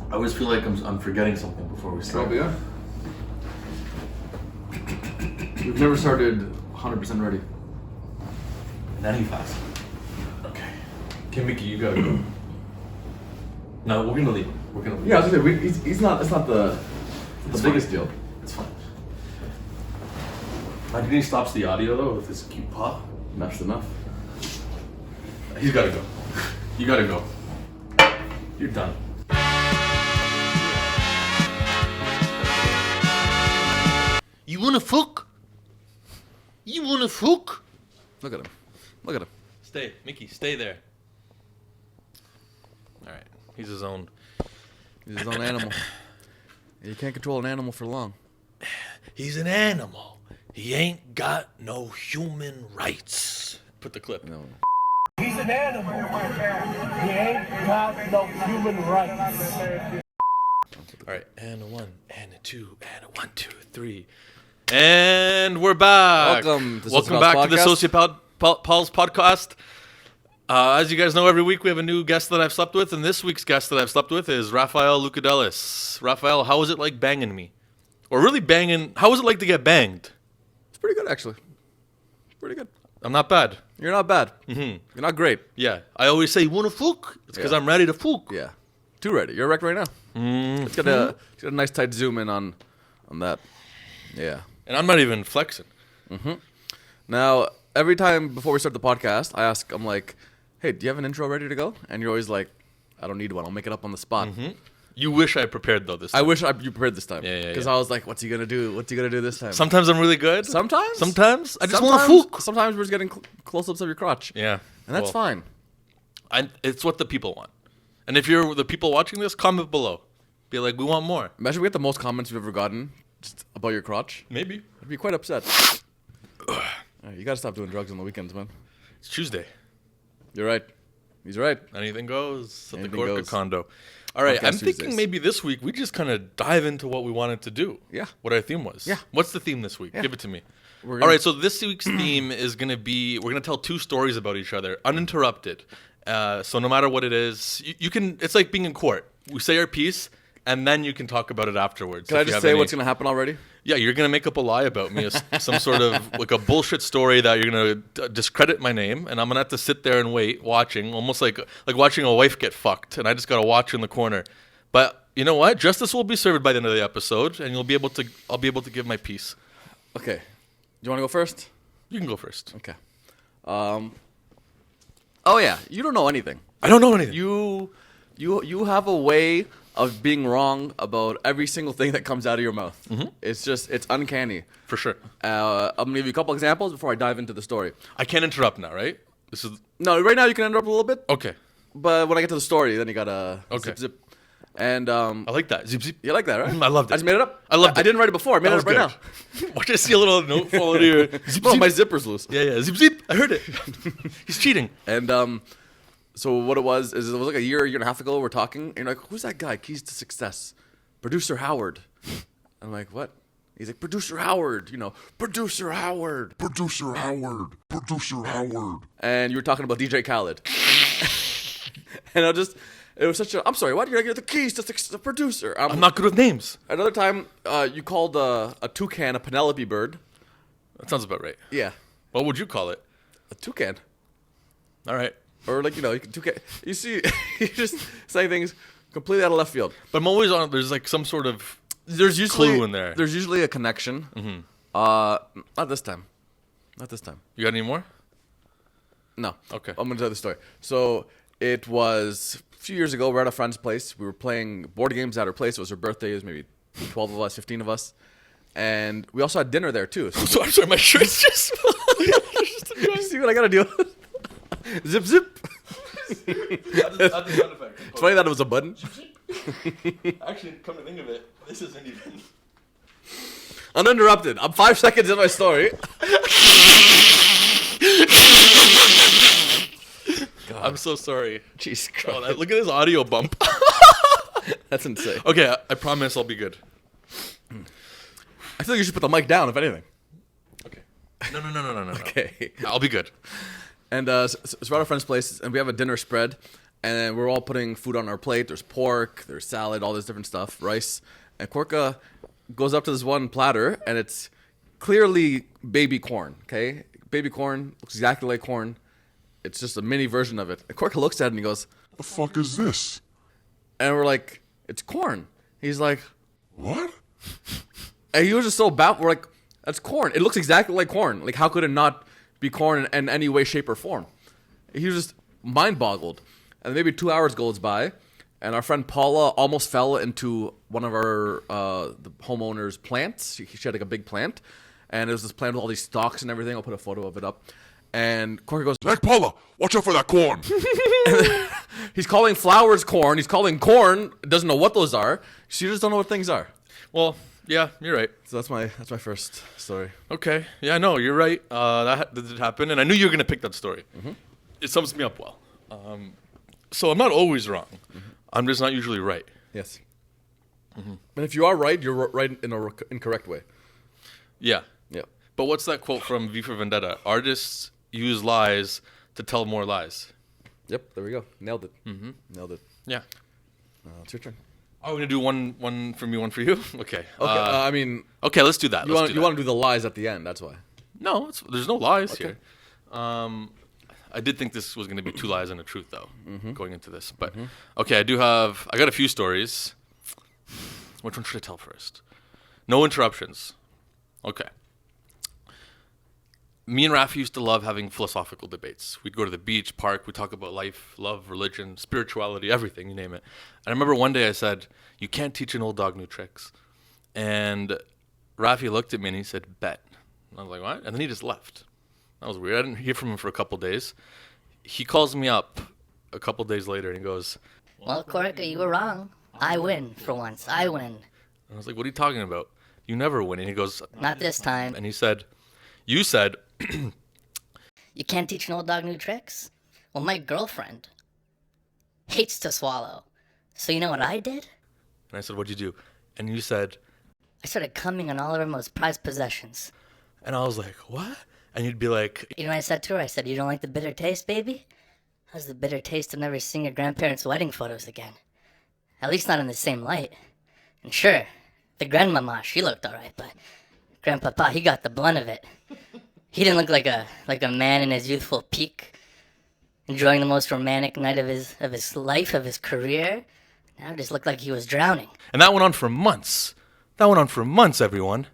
I always feel like I'm forgetting something before we start. Probably are. We've never started 100% ready. In any fast. Okay. Okay, Mickey, you gotta go. No, we're gonna leave. We're gonna leave. Yeah, I was gonna say, it's not the biggest deal. It's fine. Imagine he stops the audio though with his cute paw. That's enough. He's gotta go. You gotta go. You're done. You wanna fuck? You wanna fuck? Look at him. Look at him. Stay, Mickey, stay there. Alright, he's his own. He's his own animal. You can't control an animal for long. He's an animal. He ain't got no human rights. Put the clip. No. He's an animal. He ain't got no human rights. Alright, and a 1, and a 2, and a 1, 2, 3. And we're back. Welcome to back to the Sociopals podcast. As you guys know, every week we have a new guest that I've slept with, and this week's guest that I've slept with is Raphael Lukadelis. Raphael, how was it like banging me? Or really banging, how was it like to get banged? It's pretty good, actually. Pretty good. I'm not bad. You're not bad. Mm-hmm. You're not great. Yeah, I always say, you wanna fuck? It's because I'm ready to fuck. Yeah. Too ready. You're erect right now. Mm-hmm. It's got a nice tight zoom in on that. Yeah. And I'm not even flexing. Mm-hmm. Now, every time before we start the podcast, I'm like, hey, do you have an intro ready to go? And you're always like, I don't need one. I'll make it up on the spot. Mm-hmm. You wish I prepared, though, this time. I wish you prepared this time. Yeah. Because I was like, what's he going to do? What's he going to do this time? Sometimes I'm really good. Sometimes? Sometimes. I just want to fuck. Sometimes we're just getting close-ups of your crotch. Yeah. And that's fine. It's what the people want. And if you're the people watching this, comment below. Be like, we want more. Imagine we get the most comments we've ever gotten just about your crotch. Maybe. I'd be quite upset. You got to stop doing drugs on the weekends, man. It's Tuesday. You're right. He's right. Anything goes at Anything the Korica goes. condo. All right, Podcast I'm thinking Tuesdays. maybe this week we just kind of dive into what we wanted to do. Yeah. What our theme was. Yeah. What's the theme this week? Yeah. Give it to me. We're All right, so this week's theme is going to be, we're going to tell two stories about each other, uninterrupted. So no matter what it is, you can, it's like being in court. We say our piece, and then you can talk about it afterwards. Can I just say what's going to happen already? Yeah, you're going to make up a lie about me, some sort of like a bullshit story that you're going to discredit my name, and I'm going to have to sit there and wait, watching, almost like watching a wife get fucked, and I just got to watch in the corner. But you know what? Justice will be served by the end of the episode, and I'll be able to give my piece. Okay. Do you want to go first? You can go first. Okay. Oh yeah, you don't know anything. I don't know anything. You have a way of being wrong about every single thing that comes out of your mouth. Mm-hmm. It's uncanny. For sure. I'm gonna give you a couple examples before I dive into the story. I can't interrupt now, right? This is No, right now you can interrupt a little bit, okay. but when I get to the story, then you gotta zip. And I like that. Zip zip. you like that, right? I loved it. I just made it up. I loved it. I didn't write it before. I made That it up right now. good. Watch, I see a little note fall into your zip Oh, zip. my zipper's loose. Yeah. Zip zip. I heard it. He's cheating. And so what it was is it was like a year and a half ago. We're talking, and you're like, "Who's that guy? Keys to Success, Producer Howard." I'm like, "What?" He's like, "Producer Howard, Producer Howard, Producer Howard, Producer Howard." And you were talking about DJ Khaled, and it was such a. I'm sorry, why did you get the Keys to Success, the producer? I'm not good with names. Another time, you called a toucan a Penelope bird. That sounds about right. Yeah, What would you call it? a toucan. All right. Or like, you can toucan. You see, you just say things completely out of left field. But I'm always on. There's like some sort of There's usually clue in there. There's usually a connection. Mm-hmm. Not this time. Not this time. You got any more? No. Okay. I'm gonna tell the story. So it was a few years ago. We're at a friend's place. We were playing board games at her place. It was her birthday. It was maybe 12 of us, 15 of us, and we also had dinner there too. So I'm sorry. My shirt's just. you see what I gotta do? Zip zip. It's funny that it was a button. Actually, come to think of it, this isn't even. Uninterrupted. I'm 5 seconds in my story. I'm so sorry. Jesus Oh, Christ. look at this audio bump. That's insane. Okay, I promise I'll be good. I feel like you should put the mic down, if anything. Okay. No. Okay. I'll be good. And so we're at our friend's place, and we have a dinner spread. And then we're all putting food on our plate. There's pork, there's salad, all this different stuff, rice. And Korica goes up to this one platter, and it's clearly baby corn, okay? Baby corn, looks exactly like corn. It's just a mini version of it. And Korica looks at it and he goes, The fuck is this? and we're like, it's corn. He's like, What? and he was just so baffled. We're like, that's corn. It looks exactly like corn. Like, how could it not be corn in any way, shape, or form? He was just mind-boggled. And maybe 2 hours goes by, and our friend Paula almost fell into one of our the homeowner's plants. She had like a big plant, and it was this plant with all these stalks and everything. I'll put a photo of it up. And Korica goes, Like Paula, watch out for that corn. he's calling flowers corn. He's calling corn. Doesn't know what those are. She just don't know what things are. Well, yeah, you're right. So that's my first story. Okay. Yeah, no, you're right. That did happen, and I knew you were going to pick that story. It sums me up well. So I'm not always wrong. I'm just not usually right. Yes. And if you are right, you're right in an incorrect way. Yeah. Yeah. But what's that quote from V for Vendetta? Artists use lies to tell more lies. Yep. There we go. Nailed it. Nailed it. Yeah. It's your turn. Oh, we're going to do one for me, one for you? Okay. Okay. I mean, Okay, let's do that. you want to do the lies at the end. That's why. No, there's no lies Okay. here. I did think this was going to be 2 lies and a truth, though, going into this. But, okay, I got a few stories. Which one should I tell first? No interruptions. Okay. Me and Raphy used to love having philosophical debates. We'd go to the beach, park, we'd talk about life, love, religion, spirituality, everything, you name it. And I remember one day I said, you can't teach an old dog new tricks. And Raphy looked at me and he said, bet. And I was like, what? And then he just left. That was weird. I didn't hear from him for a couple days. He calls me up a couple days later and he goes, Well, Korica, you were wrong. I win for once. I win. and I was like, what are you talking about? You never win. And he goes, Not this time. and he said, you said, You can't teach an old dog new tricks? Well, my girlfriend hates to swallow. So you know what I did? and I said, what'd you do? And you said, I started cumming on all of her most prized possessions. and I was like, what? And you'd be like, You know what I said to her? I said, you don't like the bitter taste, baby? How's the bitter taste of never seeing your grandparents' wedding photos again? At least not in the same light. And sure, the grandmama, she looked alright, but grandpapa, he got the blunt of it. He didn't look like a man in his youthful peak, enjoying the most romantic night of his life, of his career. Now it just looked like he was drowning. and that went on for months. That went on for months, everyone.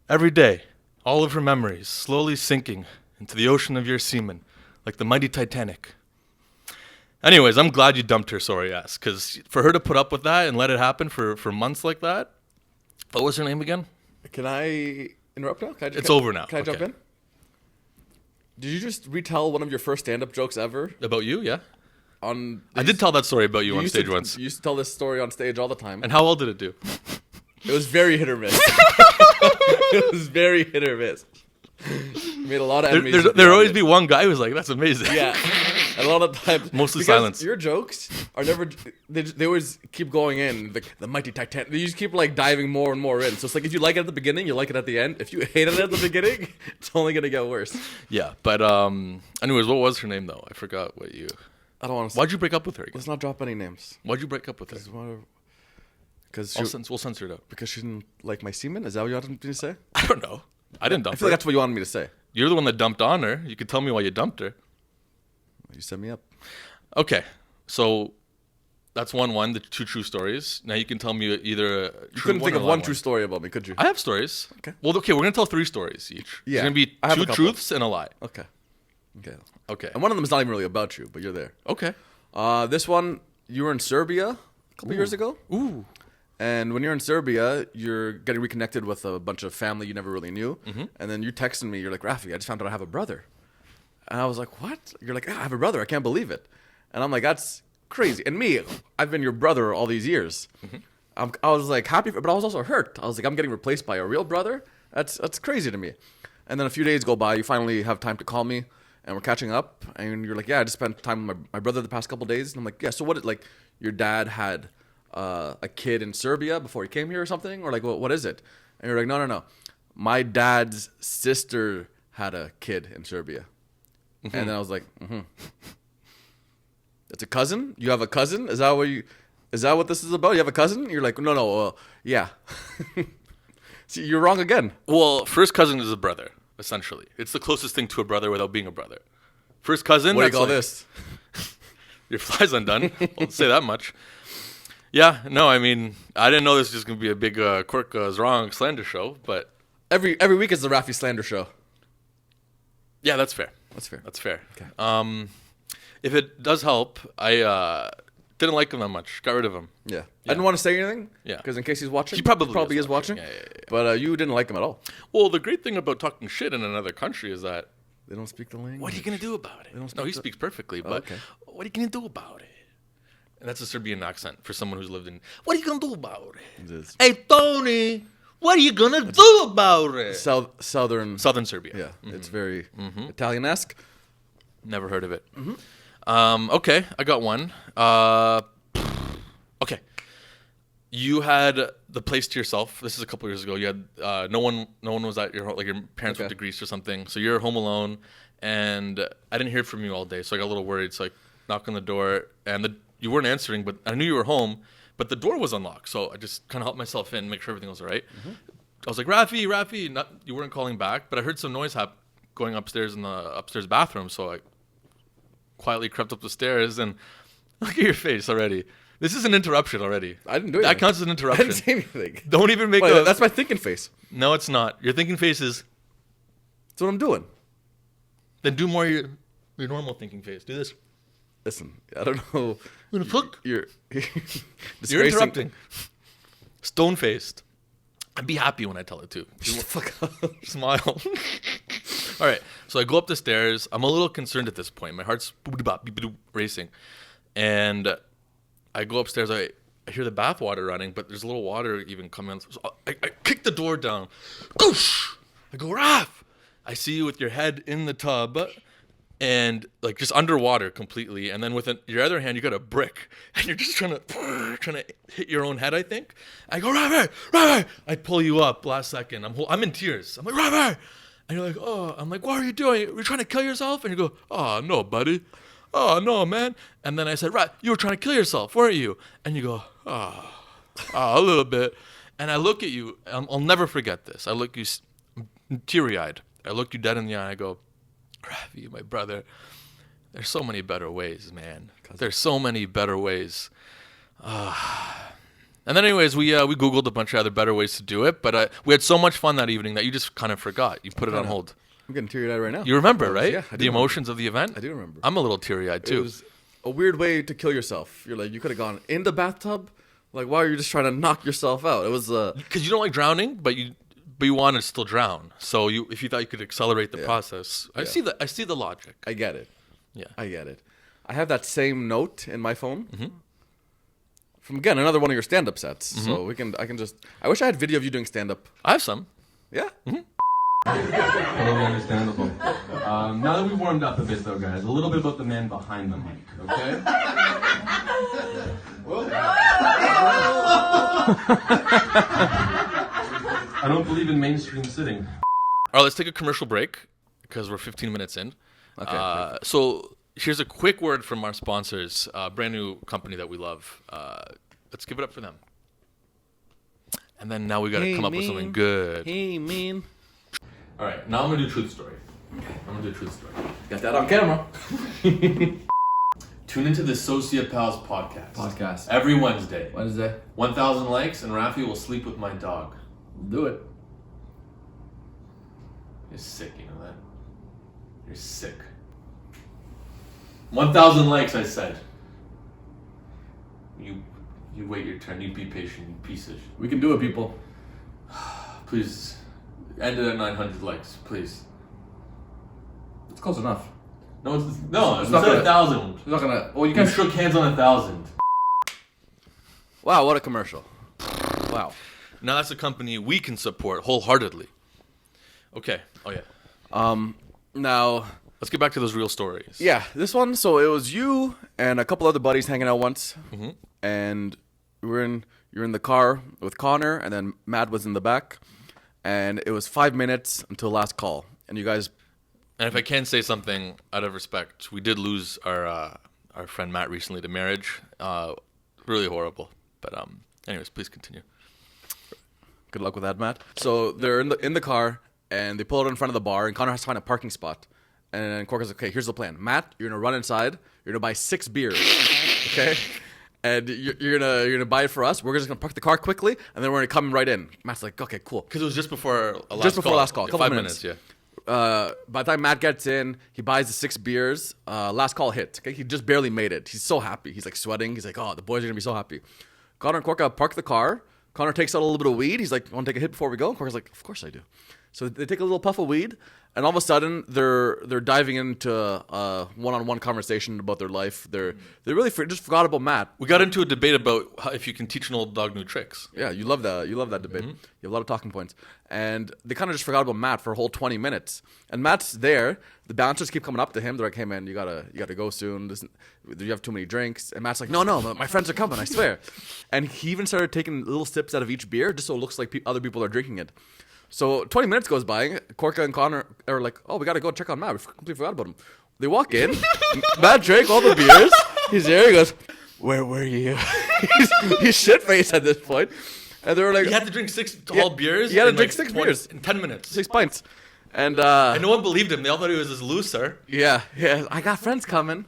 Every day, all of her memories slowly sinking into the ocean of your semen, like the mighty Titanic. Anyways, I'm glad you dumped her sorry ass, because for her to put up with that and let it happen for months like that, what was her name again? Can I interrupt now? It's over now. Can I jump Okay. in? Did you just retell one of your first stand-up jokes ever? About you, yeah? On I did tell that story about you on used stage to, once. You used to tell this story on stage all the time. And how well did it do? It was very hit or miss. It was very hit or miss. You made a lot of enemies. with the There'll always audience. be one guy who's like, that's amazing. Yeah. And a lot of times. Mostly because silence. Your jokes are never. They always keep going in. The mighty Titanic. You just keep like diving more and more in. So it's like if you like it at the beginning, you like it at the end. If you hate it at the beginning, it's only going to get worse. Yeah, but anyways, what was her name though? I forgot what you. I don't want to. Why'd you break up with her again? Let's not drop any names. Why'd you break up with her? Because We'll censor it out. because she didn't like my semen. Is that what you wanted me to say? I don't know. I didn't I dump feel her. like that's what you wanted me to say. You're the one that dumped on her. You could tell me why you dumped her. You set me up. Okay, so that's one. The 2 true stories. Now you can tell me either. You couldn't think of one true story about me, could you? I have stories. Okay. Well, okay, we're gonna tell 3 stories each. Yeah, It's gonna be I have a 2 couple. truths and a lie. Okay. Okay. Okay. And one of them is not even really about you, but you're there. Okay. This one, you were in Serbia a couple years ago. Ooh. And when you're in Serbia, you're getting reconnected with a bunch of family you never really knew. And then you texted me, you're like, Raphy, I just found out I have a brother. And I was like, what? You're like, I have a brother. I can't believe it. And I'm like, that's crazy. And me, I've been your brother all these years. I was like happy, but I was also hurt. I was like, I'm getting replaced by a real brother? That's crazy to me. And then a few days go by, you finally have time to call me, and we're catching up. And you're like, yeah, I just spent time with my brother the past couple days. And I'm like, yeah, so what, like, your dad had a kid in Serbia before he came here or something? Or like, what is it? And you're like, no. My dad's sister had a kid in Serbia. And then I was like, It's a cousin? You have a cousin? Is that what this is about? You have a cousin? You're like, no, yeah. See, you're wrong again. Well, first cousin is a brother, essentially. It's the closest thing to a brother without being a brother. First cousin. What do you that's call like, this? Your fly's undone. I'll say that much. Yeah, no, I mean, I didn't know this was just gonna be a big Korica's wrong slander show, but Every week is the Raphy slander show. yeah, that's fair. That's fair. That's fair. Okay. If it does help, I didn't like him that much. Got rid of him. Yeah. I didn't want to say anything. Yeah. Because in case he's watching. He probably is watching. Yeah. But you didn't like him at all. Well, the great thing about talking shit in another country is that They don't speak the language. what are you gonna do about it? don't No, he speak speaks perfectly, but okay. what are you gonna do about it? And that's a Serbian accent for someone who's lived in. What are you gonna do about it? It is. Hey Tony, what are you gonna do about it? Southern. Southern Serbia. Yeah. It's very Italian-esque. Never heard of it. Okay, I got one. Okay. You had the place to yourself. This is a couple years ago. You had no one was at your home, like your parents went to Greece or something. So you're home alone, and I didn't hear from you all day. So I got a little worried. So I knocked on the door, and you weren't answering, but I knew you were home. But the door was unlocked, so I just kind of helped myself in, make sure everything was all right. I was like, Raphy, you weren't calling back, but I heard some noise going upstairs in the upstairs bathroom. So I quietly crept up the stairs, and look at your face already. This is an interruption already. I didn't do anything. That counts as an I interruption. didn't say anything. Don't even make Wait, that's my thinking face. No, it's not. Your thinking face is. That's what I'm doing. Then do more your normal thinking face. Do this. Listen, I don't know. What the fuck? You're You're disgracing- interrupting. Stone faced. And be happy when I tell it too. Fuck up. Smile. All right. So I go up the stairs. I'm a little concerned at this point. My heart's racing. And I go upstairs. I hear the bath water running, but there's a little water even coming on. So I kick the door down. Goosh! I go, Raph! I see you with your head in the tub and like just underwater completely. And then with your other hand, you got a brick and you're just trying to hit your own head, I think. I go, Raphy! I pull you up last second. I'm in tears. I'm like, Raphy! And you're like, oh. I'm like, what are you doing? You're trying to kill yourself? And you go, oh, no, buddy. Oh, no, man. And then I said, right, you were trying to kill yourself, weren't you? And you go, a little bit. And I look at you. I'll never forget this. I look you teary-eyed. I look you dead in the eye. I go, Raphy, my brother, there's so many better ways, man. There's so many better ways. And then anyways, we Googled a bunch of other better ways to do it. But we had so much fun that evening that you just kind of forgot. You put it on hold. I'm getting teary-eyed right now. You remember, right? Yeah, I do the emotions of the event? I do remember. I'm a little teary-eyed, too. It was a weird way to kill yourself. You're like, you could have gone in the bathtub. Like, why are you just trying to knock yourself out? It was Because you don't like drowning, but you want to still drown. So if you thought you could accelerate the process, I see the logic. I get it. Yeah. I get it. I have that same note in my phone. From, again, another one of your stand-up sets. So I wish I had video of you doing stand-up. I have some. Yeah? Totally understandable. Now that we warmed up a bit, though, guys, a little bit about the man behind the mic, okay? I don't believe in mainstream sitting. All right, let's take a commercial break because we're 15 minutes in. Okay. So here's a quick word from our sponsors, a brand new company that we love. Let's give it up for them. And then now we got to come up with something good. Hey, man. All right, now I'm gonna do truth story. Got that on camera. Tune into the Sociopals podcast. Every Every Wednesday. Wednesday. 1,000 likes and Raphy will sleep with my dog. Do it. You're sick, you know that? You're sick. 1,000 likes, I said. You wait your turn. You be patient, you piece of shit. We can do it, people. Please, end it at 900 likes, please. It's close enough. No, it's not not gonna- 1,000. It's not gonna. Well, you You can. shook hands on 1,000. Wow, what a commercial. Wow. Now that's a company we can support wholeheartedly. Okay. Oh, yeah. Now, Let's get back to those real stories. yeah, this one, so it was you and a couple other buddies hanging out once. And you're in the car with Connor, and then Matt was in the back. And it was 5 minutes until last call. And you guys... And if I can say something out of respect, we did lose our our friend Matt recently to marriage. Really horrible. But anyways, please continue. Good luck with that, Matt. So they're in the car, and they pull it in front of the bar, and Connor has to find a parking spot. And Korica's like, okay, here's the plan. Matt, you're gonna run inside. You're gonna buy 6 beers, okay? And you're gonna buy it for us. We're just gonna park the car quickly, and then we're gonna come right in. Matt's like, okay, cool. Because it was just before last call. Yeah, Couple 5 minutes. minutes, yeah. By the time Matt gets in, he buys the 6 beers. Last call hit. Okay, he just barely made it. He's so happy. He's like sweating. He's like, oh, the boys are gonna be so happy. Connor and Korica park the car. Connor takes out a little bit of weed. He's like, want to take a hit before we go? Korica's like, of course I do. So they take a little puff of weed, and all of a sudden they're diving into a one-on-one conversation about their life. They really just forgot about Matt. We got into a debate about if you can teach an old dog new tricks. Yeah, you love that. You love that debate. You have a lot of talking points, and they kind of just forgot about Matt for a whole 20 minutes. And Matt's there. The bouncers keep coming up to him. They're like, "Hey man, you gotta go soon. You have too many drinks." And Matt's like, "No, my friends are coming. I swear." And he even started taking little sips out of each beer just so it looks like other people are drinking it. So 20 minutes goes by. Korica and Connor are like, "Oh, we gotta go check on Matt. We completely forgot about him." They walk in. Matt drank all the beers. He's there. He goes, "Where were you?" he's shit faced at this point. And they were like, He had to drink 6 tall beers. He had to in drink like 6 20 beers in 10 minutes. 6 pints. And And no one believed him. They all thought he was this loser. yeah, I got friends coming,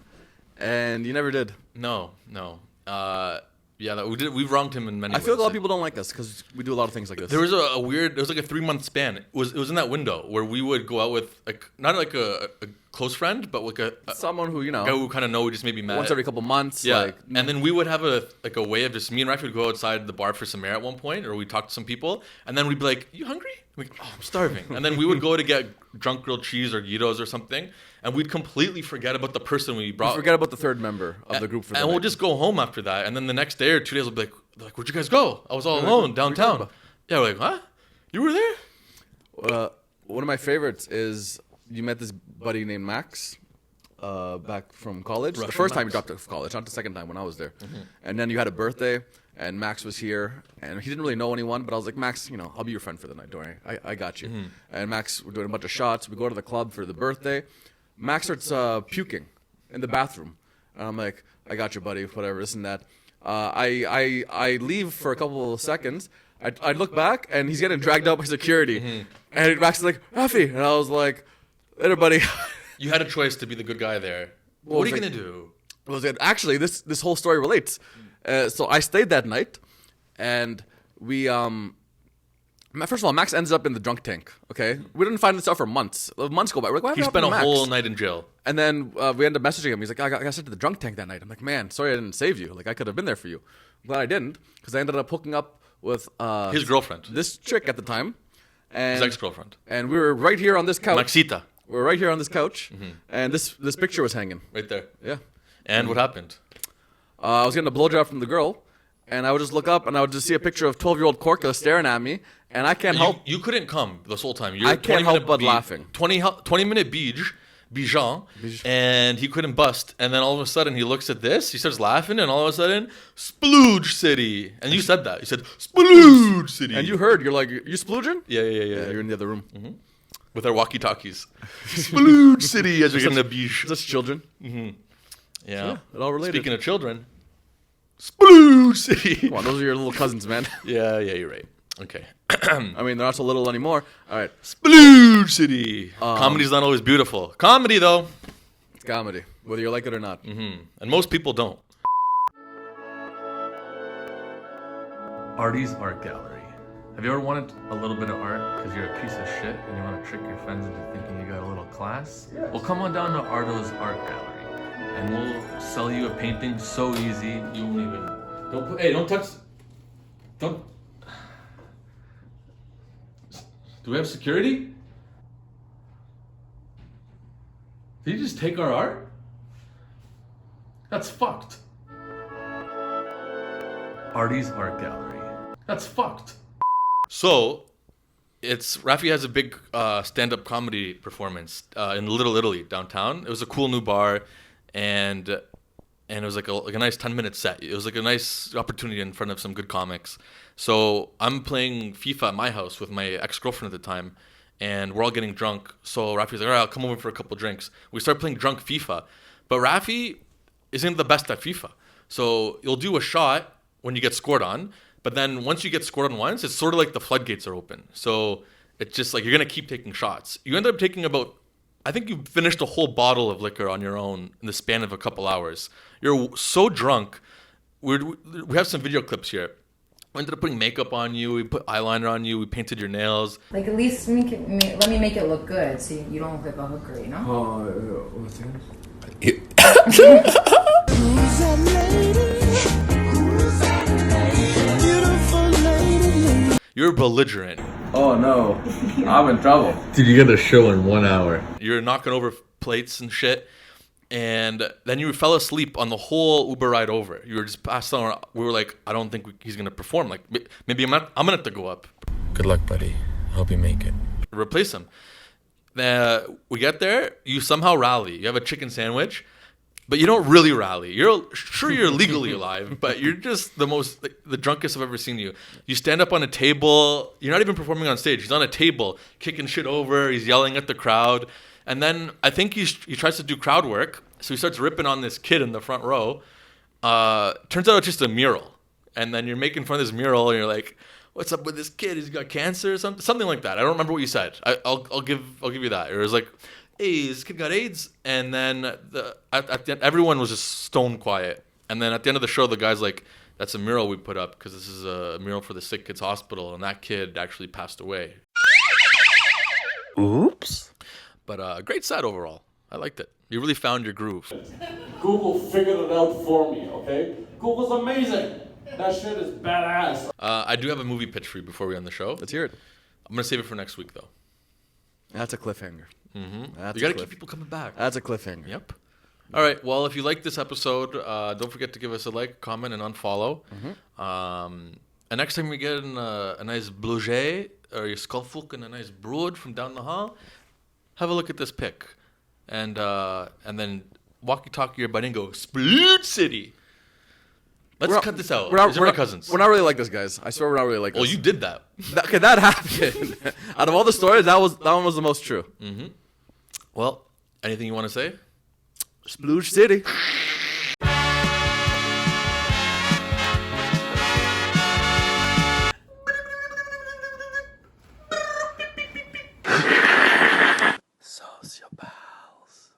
and you never did. No. Yeah, we did. We wronged him in many I ways. feel like a lot of people don't like us because we do a lot of things like this. There was a weird. It was like a 3-month span. It was in that window where we would go out with like not like a close friend, but like a someone who guy we kind of know. We just maybe met once every couple months. Yeah, like, and then we would have a way of just me and Raphy would go outside the bar for some air at one point, or we'd talk to some people, and then we'd be like, "You hungry?" We'd be, "Oh, I'm starving." And then we would go to get drunk grilled cheese or gyros or something, and we'd completely forget about the person we brought. forget about the third member of the group for the and night. we'll just go home after that, and then the next day or 2 days we'll be like, "Where'd you guys go? I was all alone downtown." Yeah, we're like, "Huh? You were there?" One of my favorites is you met this buddy named Max. Back from college. The first time you dropped out of college, not the second time when I was there. And then you had a birthday, and Max was here, and he didn't really know anyone, but I was like, "Max, I'll be your friend for the night, don't worry. I got you." And Max, we're doing a bunch of shots. We go to the club for the birthday. Max starts puking in the bathroom. And I'm like, "I got you, buddy, whatever, this and that." I leave for a couple of seconds. I look back, and he's getting dragged out by security. And Max is like, "Raphy," and I was like, "Later, buddy." You had a choice to be the good guy there. What are you gonna do? Was it actually this whole story relates? So I stayed that night, and we first of all, Max ends up in the drunk tank. Okay, we didn't find this out for months. Months go by. We're like, "What He happened spent to a Max?" whole night in jail. And then we ended up messaging him. He's like, I got sent to the drunk tank that night. I'm like, "Man, sorry I didn't save you. Like I could have been there for you. I'm glad I didn't, because I ended up hooking up with His girlfriend. this chick at the time, and His ex-girlfriend. and we were right here on this couch. Maxita. We were right here on this couch, and this picture was hanging. Right there. Yeah. And what happened? I was getting a blowjob from the girl, and I would just look up, and I would just see a picture of 12-year-old Korica staring at me, and I can't help. You couldn't come this whole time. I can't help but laughing. 20-minute Bijan, and he couldn't bust. And then all of a sudden he looks at this, he starts laughing, and all of a sudden, Splooge City. And you said that. You said, Splooge City. And you heard, you're like, "You splooging?" Yeah. You're in the other room. With our walkie-talkies. Splooge City as you're getting a Bij. Just children. Yeah. It all related. Speaking of children, Splooge City. Come on, those are your little cousins, man. Yeah, you're right. Okay. I mean, they're not so little anymore. All right, Splooge City. Comedy's not always beautiful. Comedy, though. it's comedy, whether you like it or not. And most people don't. Arty's Art Gallery. Have you ever wanted a little bit of art because you're a piece of shit and you want to trick your friends into thinking you got a little class? Well, come on down to Arto's Art Gallery and we'll sell you a painting so easy you won't even. Don't touch. Don't. Do we have security? Did you just take our art? That's fucked. Arty's Art Gallery. That's fucked. So, Raphy has a big stand-up comedy performance in Little Italy downtown. It was a cool new bar, and it was like a nice 10-minute set. It was like a nice opportunity in front of some good comics. So I'm playing FIFA at my house with my ex-girlfriend at the time, and we're all getting drunk. So Raphy's like, "All right, I'll come over for a couple drinks." We start playing drunk FIFA, but Raphy isn't the best at FIFA. So you'll do a shot when you get scored on, but then once you get scored on once, it's sort of like the floodgates are open. So it's just like you're going to keep taking shots. You end up taking about, I think you finished a whole bottle of liquor on your own in the span of a couple hours. You're so drunk. We have some video clips here. We ended up putting makeup on you. We put eyeliner on you. We painted your nails. Like, at least let me make it look good so you don't look like a hooker, you know? Oh, what's that? You're belligerent. Oh no, I'm in trouble. Dude, you got a show in 1 hour. You're knocking over plates and shit. And then you fell asleep on the whole Uber ride over. You were just passed on. We were like, I don't think he's going to perform. Like, maybe I'm going to have to go up. Good luck, buddy. Hope you make it. Replace him. We get there. You somehow rally. You have a chicken sandwich. But you don't really rally. You're legally alive, but you're just the drunkest I've ever seen you. You stand up on a table. You're not even performing on stage. He's on a table, kicking shit over. He's yelling at the crowd. And then I think he tries to do crowd work. So he starts ripping on this kid in the front row. Turns out it's just a mural. And then you're making fun of this mural and you're like, what's up with this kid? He's got cancer or something like that. I don't remember what you said. I'll give you that. It was like, hey, this kid got AIDS. And then at the end, everyone was just stone quiet. And then at the end of the show, the guy's like, that's a mural we put up because this is a mural for the Sick Kids Hospital. And that kid actually passed away. Oops. But great set overall. I liked it. You really found your groove. Google figured it out for me, okay? Google's amazing. That shit is badass. I do have a movie pitch for you before we end the show. Let's hear it. I'm going to save it for next week, though. That's a cliffhanger. Mm-hmm. That's You got to keep people coming back. That's a cliffhanger. Yep. All right. Well, if you like this episode, don't forget to give us a like, comment, and unfollow. And next time we get a nice Splooge or your skullfuck and a nice brood from down the hall, have a look at this pic. And then walkie-talkie your buddy and go, Splooge City. Let's cut this out. These are my cousins. We're not really like this, guys. I swear we're not really like this. Well, you did that. Okay, that happened. Out of all the stories, that one was the most true. Well, anything you want to say? Splooge City.